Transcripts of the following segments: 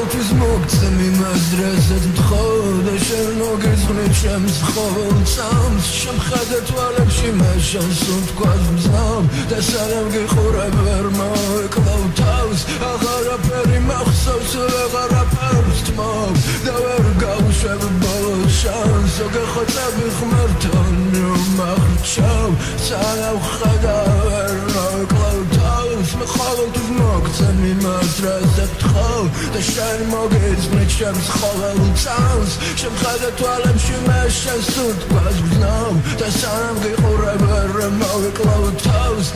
ყოველთვის მოგცემ იმას რასაც მთხოვ და შენ მოგეძღვნი ჩემს ყოველ წამს შემხედე თვალებში მეშანს უთქვას მზამ და სანამ გიყურებ ვერ მოეკლავ თავს აღარაფერი მახსოვს ვეღარაფერს თმობ და ვერ გავუშვებ ბოლოს შანს გეხოცები ღმერთთან მომახრჩავ სანამ ხედა ვერ მოეკლავ თავს მე ყოველთვის მოგცემ იმას რასაც მთხოვ და შენ მოგეძღვნი ჩემს ყოველ წამს შემხედე თვალებში მეშანს უთქვას მზამ და სანამ გიყურებ ვერ მოეკლავ თავს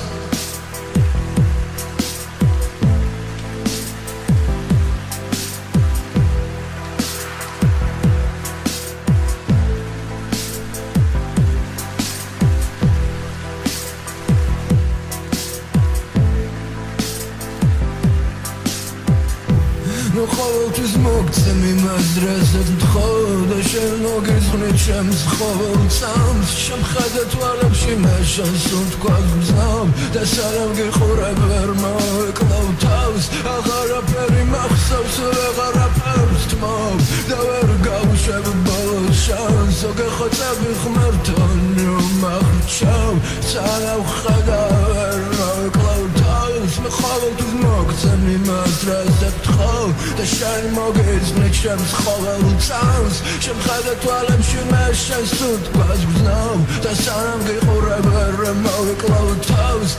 ყოველთვის მოგცემ იმას რასაც მთხოვ და შენ მოგეძღვნი ჩემს ყოველ წამს შემხედე თვალებში მეშანს უთქვას მზამ და სანამ გიყურებ ვერ მოეკლავ თავს აღარაფერი მახსოვს ვეღარაფერს თმობ და ვერ გავუშვებ ბოლოს შანს გეხოცები ღმერთთან მომახრჩავ სანამ ხედა ვერ მოეკლავ თავს მე ყოველთვის მოგცემ იმას რასაც მთხოვ და შენ მოგეძღვნი ჩემს ყოველ წამს შემხედე თვალებში მეშანს უთქვას მზამ და სანამ გიყურებ ვერ მოეკლავ თავს